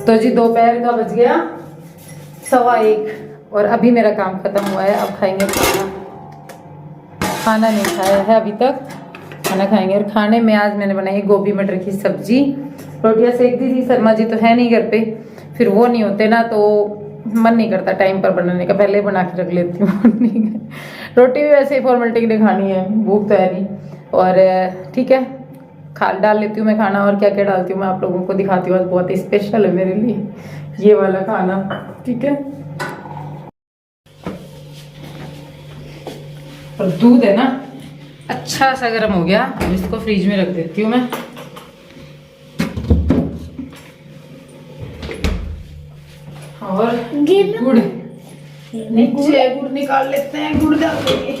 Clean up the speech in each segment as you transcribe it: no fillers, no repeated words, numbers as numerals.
तो जी दोपहर का बज गया 1:15 और अभी मेरा काम खत्म हुआ है। अब खाएंगे खाना। खाना नहीं खाया है अभी तक, खाना खाएंगे। और खाने में आज मैंने बनाई गोभी मटर की सब्जी, रोटियां सेक दी थी। शर्मा जी तो है नहीं घर पे, फिर वो नहीं होते ना तो मन नहीं करता टाइम पर बनाने का, पहले बना के रख लेती हूँ। रोटी भी वैसे ही फॉर्मेलिटी के लिए खानी है, भूख तो है नहीं। और ठीक है, खा डाल लेती हूँ मैं खाना। और क्या क्या डालती हूँ मैं आप लोगों को दिखाती हूँ। आज बहुत ही स्पेशल है मेरे लिए ये वाला खाना, ठीक है। और दूध है ना अच्छा सा गर्म हो गया, अब इसको फ्रिज में रख देती हूँ मैं। और गुड़ नीचे गुड़ निकाल लेते हैं, गुड़ डाल देंगे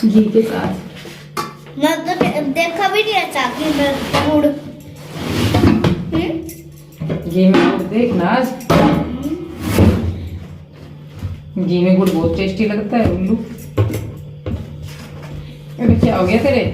घी के साथ। मतलब देखा भी नहीं अच्छा कि गुड़ घी में गुड़ देखना, आज घी में गुड़ बहुत टेस्टी लगता है। उल्लू अरे क्या हो गया तेरे?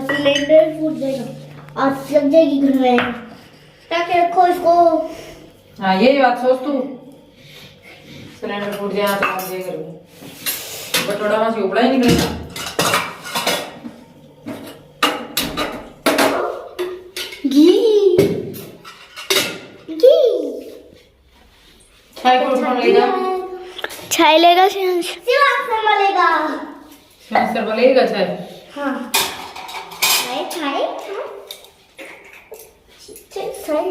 सिलेंडर फूट जाएगा, आग लग जाएगी घर में। ताकि रखो इसको। हाँ यही बात सोच तू, सिलेंडर फूट जाए तो आप ये करो, बटोड़ा वहां से उपड़ा ही निकलेगा। घी घी चाय कौन कौन लेगा? चाय लेगा शिवांश लेगा। शिवांश सर बोलेगा चाय। हाँ चाय चाय चाय चाय।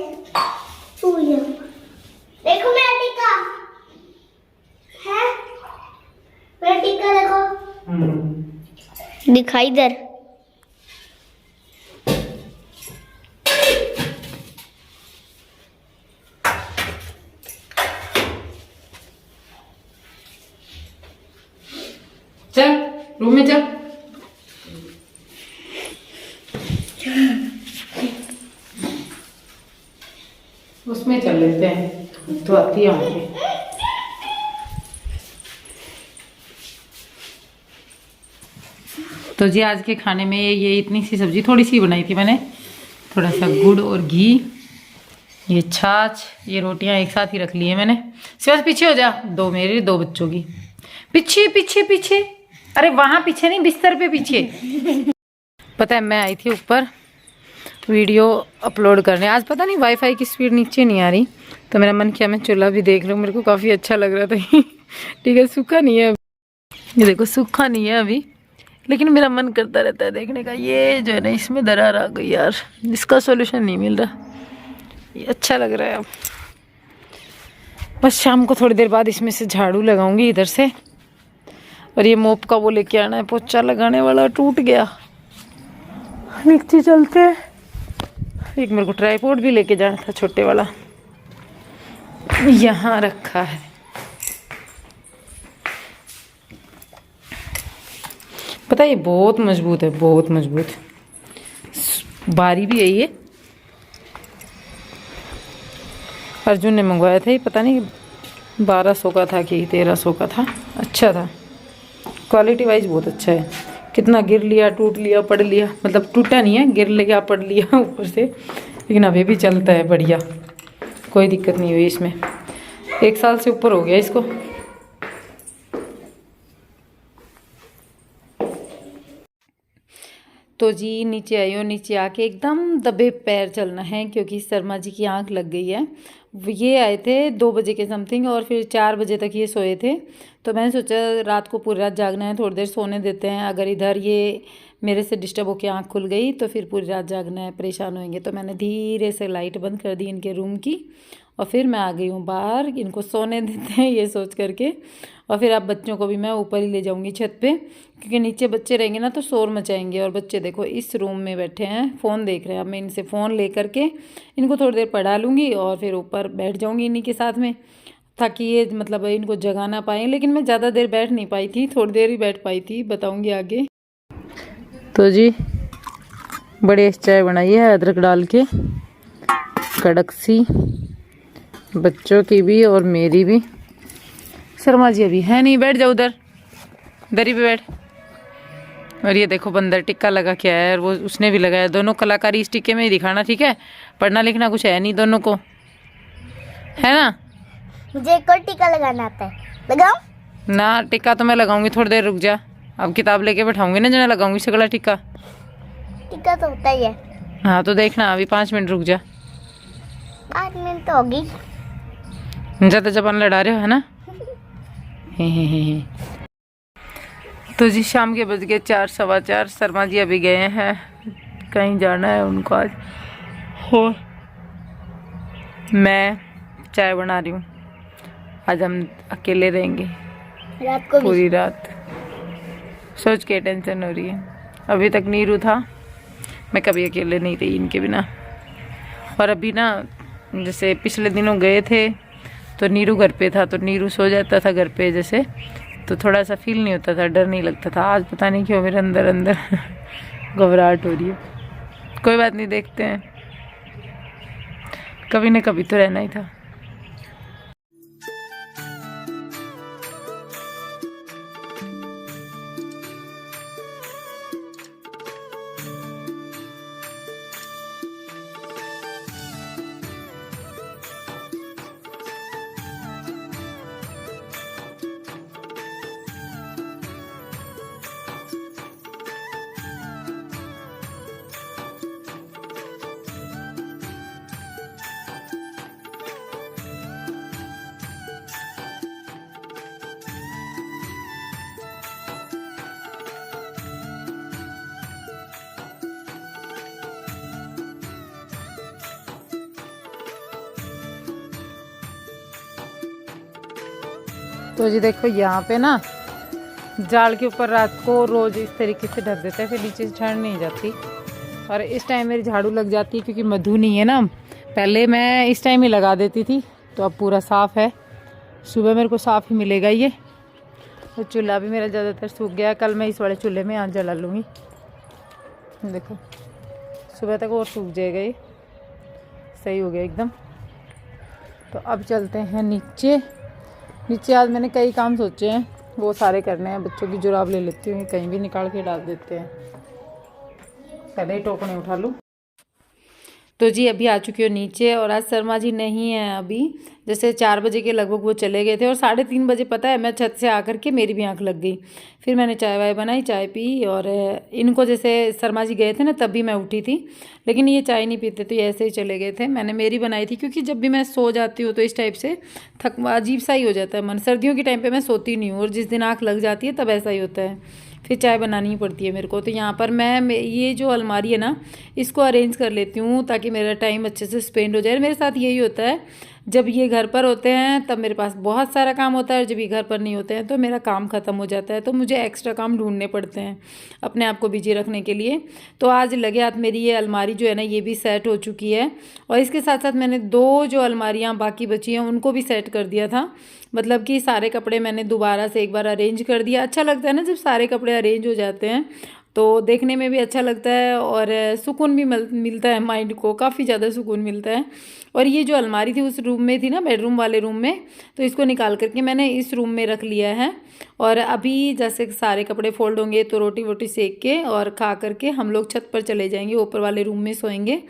देखो मेरा टीका है, मेरा टीका देखो दिखाई इधर। चल रूम में चल। उसमें चल लेते हैं तो आती है वहां पे। तो जी आज के खाने में ये इतनी सी सब्जी थोड़ी सी बनाई थी मैंने, थोड़ा सा गुड़ और घी, ये छाछ, ये रोटियां एक साथ ही रख ली है मैंने। सिर्फ पीछे हो जा, दो मेरे दो बच्चों की। पीछे पीछे पीछे, अरे वहां पीछे नहीं, बिस्तर पे पीछे। पता है मैं आई थी ऊपर वीडियो अपलोड करने, आज पता नहीं वाईफाई की स्पीड नीचे नहीं आ रही, तो मेरा मन किया मैं चूल्हा भी देख लूँ। मेरे को काफ़ी अच्छा लग रहा था। ठीक है, सूखा नहीं है ये देखो, सूखा नहीं है अभी, लेकिन मेरा मन करता रहता है देखने का। ये जो है ना इसमें दरार आ गई यार, इसका सॉल्यूशन नहीं मिल रहा। ये अच्छा लग रहा है। अब बस शाम को थोड़ी देर बाद इसमें से झाड़ू लगाऊंगी इधर से। और ये मोप का वो लेके आना है, पोछा लगाने वाला टूट गया। नीचे चलते हैं। एक मेरे को ट्राइपॉड भी लेके जाना था छोटे वाला, यहाँ रखा है। पता है ये बहुत मजबूत है, बहुत मजबूत। भारी भी है ये, अर्जुन ने मंगवाया था ये, पता नहीं 1200 का था कि 1300 का था। अच्छा था, क्वालिटी वाइज बहुत अच्छा है। कितना गिर लिया, टूट लिया, पड़ लिया, मतलब टूटा नहीं है, गिर लिया पड़ लिया ऊपर से, लेकिन अभी भी चलता है बढ़िया, कोई दिक्कत नहीं हुई इसमें। 1 साल से ऊपर हो गया इसको। तो जी नीचे आई हूँ, नीचे आके एकदम दबे पैर चलना है क्योंकि शर्मा जी की आंख लग गई है। ये आए थे 2 बजे के समथिंग और फिर 4 बजे तक ये सोए थे। तो मैंने सोचा रात को पूरी रात जागना है, थोड़ी देर सोने देते हैं। अगर इधर ये मेरे से डिस्टर्ब होकर आंख खुल गई तो फिर पूरी रात जागना है, परेशान होंगे। तो मैंने धीरे से लाइट बंद कर दी इनके रूम की और फिर मैं आ गई हूँ बाहर, इनको सोने देते हैं ये सोच करके। और फिर अब बच्चों को भी मैं ऊपर ही ले जाऊँगी छत पे, क्योंकि नीचे बच्चे रहेंगे ना तो शोर मचाएंगे। और बच्चे देखो इस रूम में बैठे हैं, फ़ोन देख रहे हैं। अब मैं इनसे फ़ोन ले करके इनको थोड़ी देर पढ़ा लूँगी और फिर ऊपर बैठ जाऊँगी इन्हीं के साथ में, ताकि ये मतलब इनको जगा ना पाएँ। लेकिन मैं ज़्यादा देर बैठ नहीं पाई थी, थोड़ी देर ही बैठ पाई थी, बताऊँगी आगे। तो जी बड़ी चाय बनाई है अदरक डाल के, कड़क सी, बच्चों की भी और मेरी भी। शर्मा जी अभी है नहीं, बैठ जाओ उधर, दरी पे बैठ। और ये देखो बंदर टिक्का लगा के आया है, और वो उसने भी लगाया। दोनों कलाकारी इस टिक्के में ही दिखाना, ठीक है? पढ़ना लिखना कुछ है नहीं दोनों को, है ना? मुझे एक और टीका लगाना आता है, लगाऊं? ना टिक्का तो मैं लगाऊंगी, थोड़ी देर रुक जा। अब किताब लेके बैठाऊंगी ना, जना लगाऊंगी सगला टिक्का। टीका तो होता ही है। हाँ तो देखना, अभी 5 मिनट रुक जा। 5 मिनट तो होगी। ज़्यादा जबान लड़ा रहे हो, है ना? हे। तो जी शाम के बज गए 4, सवा 4। शर्मा जी अभी गए हैं, कहीं जाना है उनको आज। हो मैं चाय बना रही हूँ, आज हम अकेले रहेंगे रात को भी। पूरी रात। सोच के टेंशन हो रही है। अभी तक नीरू था, मैं कभी अकेले नहीं रही इनके बिना। और अभी ना जैसे पिछले दिनों गए थे तो नीरू घर पे था, तो नीरू सो जाता था घर पे जैसे, तो थोड़ा सा फील नहीं होता था, डर नहीं लगता था। आज पता नहीं क्यों मेरे अंदर अंदर घबराहट हो रही है। कोई बात नहीं, देखते हैं, कभी न कभी तो रहना ही था। तो जी देखो यहाँ पे ना जाल के ऊपर रात को रोज़ इस तरीके से ढक देते हैं, फिर नीचे से ठंड नहीं जाती। और इस टाइम मेरी झाड़ू लग जाती है, क्योंकि मधु नहीं है ना। पहले मैं इस टाइम ही लगा देती थी, तो अब पूरा साफ़ है। सुबह मेरे को साफ़ ही मिलेगा ये। तो चूल्हा भी मेरा ज़्यादातर सूख गया। कल मैं इस वाले चूल्हे में आँच जला लूँगी। देखो सुबह तक और सूख जाएगा, ये सही हो गया एकदम। तो अब चलते हैं नीचे। नीचे आज मैंने कई काम सोचे हैं, वो सारे करने हैं। बच्चों की जुराब ले लेती हूँ, कहीं भी निकाल के डाल देते हैं। पहले ही टोकने उठा लूँ। तो जी अभी आ चुकी हो नीचे, और आज शर्मा जी नहीं है अभी। जैसे 4 बजे के लगभग वो चले गए थे, और 3:30 बजे पता है मैं छत से आकर के मेरी भी आंख लग गई। फिर मैंने चाय वाय बनाई, चाय पी। और इनको जैसे शर्मा जी गए थे ना तब भी मैं उठी थी, लेकिन ये चाय नहीं पीते, तो ये ऐसे ही चले गए थे। मैंने मेरी बनाई थी, क्योंकि जब भी मैं सो जाती हूँ तो इस टाइप से अजीब सा ही हो जाता है मन। सर्दियों के टाइम पर मैं सोती नहीं हूँ, और जिस दिन आँख लग जाती है तब ऐसा ही होता है, फिर चाय बनानी ही पड़ती है मेरे को। तो यहाँ पर मैं ये जो अलमारी है ना, इसको अरेंज कर लेती हूँ ताकि मेरा टाइम अच्छे से स्पेंड हो जाए। मेरे साथ यही होता है, जब ये घर पर होते हैं तब मेरे पास बहुत सारा काम होता है, और जब ये घर पर नहीं होते हैं तो मेरा काम ख़त्म हो जाता है। तो मुझे एक्स्ट्रा काम ढूंढने पड़ते हैं अपने आप को बिजी रखने के लिए। तो आज लगे हाथ मेरी ये अलमारी जो है ना, ये भी सेट हो चुकी है। और इसके साथ साथ मैंने 2 जो अलमारियाँ बाकी बची हैं उनको भी सेट कर दिया था। मतलब कि सारे कपड़े मैंने दोबारा से एक बार अरेंज कर दिया। अच्छा लगता है ना जब सारे कपड़े अरेंज हो जाते हैं, तो देखने में भी अच्छा लगता है, और सुकून भी मिलता है माइंड को, काफ़ी ज़्यादा सुकून मिलता है। और ये जो अलमारी थी उस रूम में थी ना, बेडरूम वाले रूम में, तो इसको निकाल करके मैंने इस रूम में रख लिया है। और अभी जैसे सारे कपड़े फोल्ड होंगे तो रोटी वोटी सेक के और खा करके हम लोग छत पर चले जाएंगे, ऊपर वाले रूम में सोएंगे।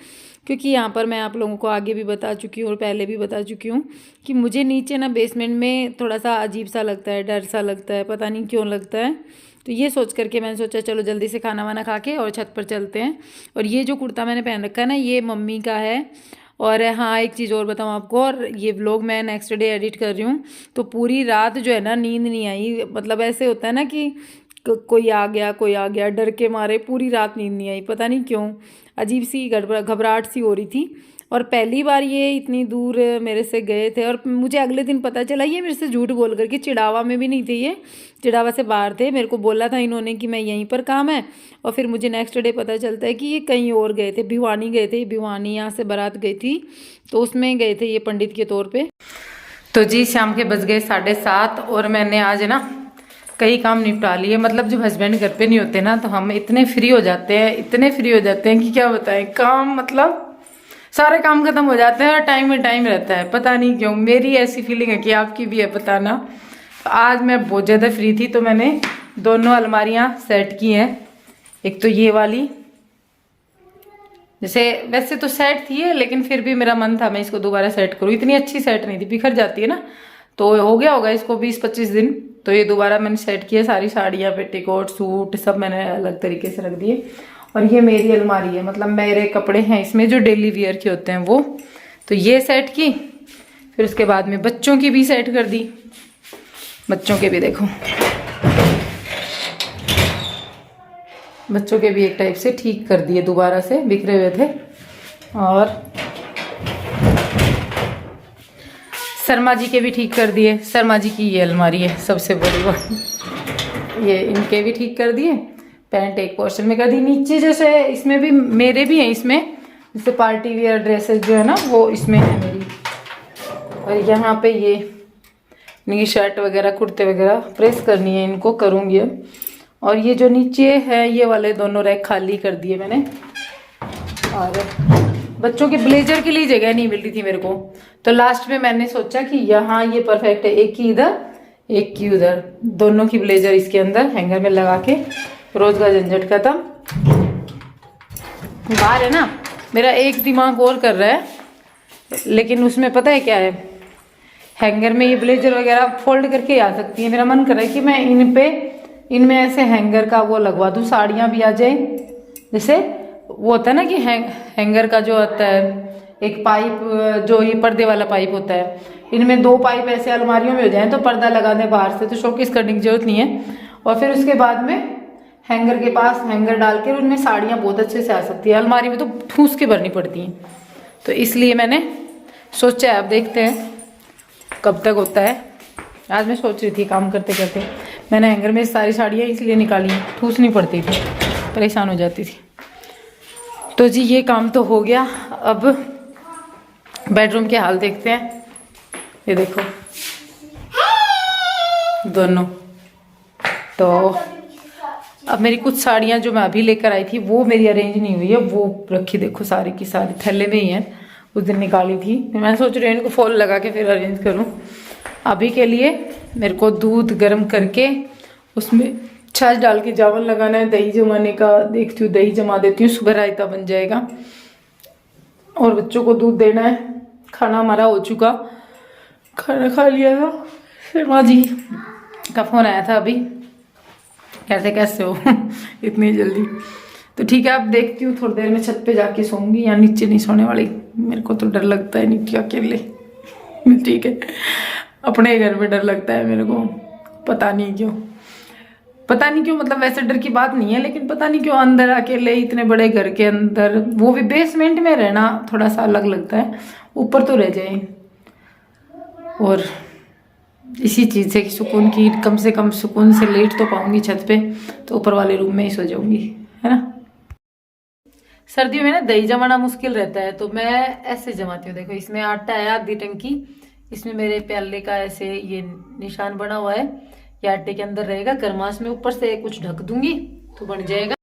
क्योंकि यहाँ पर मैं आप लोगों को आगे भी बता चुकी हूँ और पहले भी बता चुकी हूँ कि मुझे नीचे ना बेसमेंट में थोड़ा सा अजीब सा लगता है, डर सा लगता है, पता नहीं क्यों लगता है। तो ये सोच करके मैंने सोचा चलो जल्दी से खाना वाना खा के और छत पर चलते हैं। और ये जो कुर्ता मैंने पहन रखा है ना, ये मम्मी का है। और हाँ एक चीज़ और बताऊँ आपको, और ये व्लॉग मैं नेक्स्ट डे एडिट कर रही हूँ, तो पूरी रात जो है ना नींद नहीं आई। मतलब ऐसे होता है ना कि कोई आ गया, डर के मारे पूरी रात नींद नहीं आई, पता नहीं क्यों, अजीब सी घबराहट सी हो रही थी। और पहली बार ये इतनी दूर मेरे से गए थे और मुझे अगले दिन पता चला ये मेरे से झूठ बोल कर कि चिड़ावा में भी नहीं थे, ये चिड़ावा से बाहर थे। मेरे को बोला था इन्होंने कि मैं यहीं पर काम है, और फिर मुझे नेक्स्ट डे पता चलता है कि ये कहीं और गए थे, भिवानी गए थे। भिवानी यहाँ से बारात गई थी तो उसमें गए थे ये पंडित के तौर पर। तो जी शाम के बज गए 7:30 और मैंने आज ना कई काम निपटा लिए। मतलब जब हस्बैंड घर पे नहीं होते ना तो हम इतने फ्री हो जाते हैं, इतने फ्री हो जाते हैं कि क्या बताएं। काम मतलब सारे काम खत्म हो जाते हैं और टाइम में टाइम रहता है, पता नहीं क्यों। मेरी ऐसी फीलिंग है कि आपकी भी है, बताना। तो आज मैं बहुत ज़्यादा फ्री थी तो मैंने दोनों अलमारियाँ सेट की हैं। एक तो ये वाली, जैसे वैसे तो सेट थी है लेकिन फिर भी मेरा मन था मैं इसको दोबारा सेट करूँ। इतनी अच्छी सेट नहीं थी, बिखर जाती है ना, तो हो गया होगा इसको 20-25 दिन। तो ये दोबारा मैंने सेट किया, सारी साड़ियाँ, पेटीकोट, सूट सब मैंने अलग तरीके से रख दिए। और ये मेरी अलमारी है, मतलब मेरे कपड़े हैं इसमें जो डेली वियर के होते हैं वो। तो ये सेट की, फिर उसके बाद में बच्चों की भी सेट कर दी। बच्चों के भी देखो, बच्चों के भी एक टाइप से ठीक कर दिए, दोबारा से बिखरे हुए थे। और शर्मा जी के भी ठीक कर दिए। शर्मा जी की ये अलमारी है सबसे बड़ी वाली, ये इनके भी ठीक कर दिए। पैंट एक पोर्शन में कर दी, नीचे जैसे इसमें भी मेरे भी हैं, इसमें जैसे पार्टी वियर ड्रेसेस जो है ना वो इसमें है मेरी। और यहाँ पे ये इनकी शर्ट वगैरह, कुर्ते वगैरह प्रेस करनी है, इनको करूँगी अब। और ये जो नीचे है ये वाले दोनों रैक खाली कर दिए मैंने। और बच्चों के ब्लेजर के लिए जगह नहीं मिल रही थी मेरे को, तो लास्ट में मैंने सोचा कि यहाँ ये परफेक्ट है, एक की इधर एक की उधर, दोनों की ब्लेजर इसके अंदर हैंगर में लगा के रोज का झंझट खत्म। बाहर है ना, मेरा एक दिमाग और कर रहा है, लेकिन उसमें पता है क्या है, हैंगर में ये ब्लेजर वगैरह फोल्ड करके आ सकती है। मेरा मन कर रहा है कि मैं इनमें ऐसे हैंगर का वो लगवा दूँ, साड़ियाँ भी आ जाए। जैसे वो होता है ना कि हैंगर का जो होता है एक पाइप, जो ये पर्दे वाला पाइप होता है, इनमें 2 पाइप ऐसे अलमारियों में हो जाए तो पर्दा लगा दें बाहर से, तो शोकेस करने की जरूरत नहीं है। और फिर उसके बाद में हैंगर के पास हैंगर डाल के उनमें साड़ियाँ बहुत अच्छे से आ सकती है। अलमारी में तो ठूस के भरनी पड़ती हैं, तो इसलिए मैंने सोचा है, अब देखते हैं कब तक होता है। आज मैं सोच रही थी काम करते करते, मैंने हैंगर में सारी साड़ियाँ इसलिए निकाली, ठूस नहीं पड़ती थी, परेशान हो जाती थी। तो जी ये काम तो हो गया। अब बेडरूम के हाल देखते हैं। ये देखो दोनों, तो अब मेरी कुछ साड़ियाँ जो मैं अभी लेकर आई थी वो मेरी अरेंज नहीं हुई है, वो रखी देखो सारी की सारी थैले में ही है, उस दिन निकाली थी। मैं सोच रही हूँ इनको फॉल लगा के फिर अरेंज करूँ। अभी के लिए मेरे को दूध गर्म करके उसमें छाछ डाल के चावल लगाना है, दही जमाने का देखती हूँ, दही जमा देती हूँ, सुबह रायता बन जाएगा। और बच्चों को दूध देना है। खाना हमारा हो चुका, खाना खा लिया था। शर्मा जी का फ़ोन आया था अभी, कैसे हो इतनी जल्दी। तो ठीक है, अब देखती हूँ थोड़ी देर में छत पे जाके सोऊंगी, या नीचे नहीं सोने वाली, मेरे को तो डर लगता है नीचे अकेले। ठीक है, अपने घर में डर लगता है मेरे को, पता नहीं क्यों, मतलब वैसे डर की बात नहीं है, लेकिन पता नहीं क्यों अंदर अकेले इतने बड़े घर के अंदर, वो भी बेसमेंट में रहना थोड़ा सा अलग लगता है। ऊपर तो रह जाए, और इसी चीज़ से सुकून की, कम से कम सुकून से लेट तो पाऊंगी छत पे, तो ऊपर वाले रूम में ही सो जाऊंगी, है ना। सर्दियों में ना दही जमाना मुश्किल रहता है, तो मैं ऐसे जमाती हूँ। देखो इसमें आटा है आधी टंकी, इसमें मेरे प्याले का ऐसे ये निशान बना हुआ है, ये आटे के अंदर रहेगा। गरमास में ऊपर से कुछ ढक दूंगी तो बन जाएगा।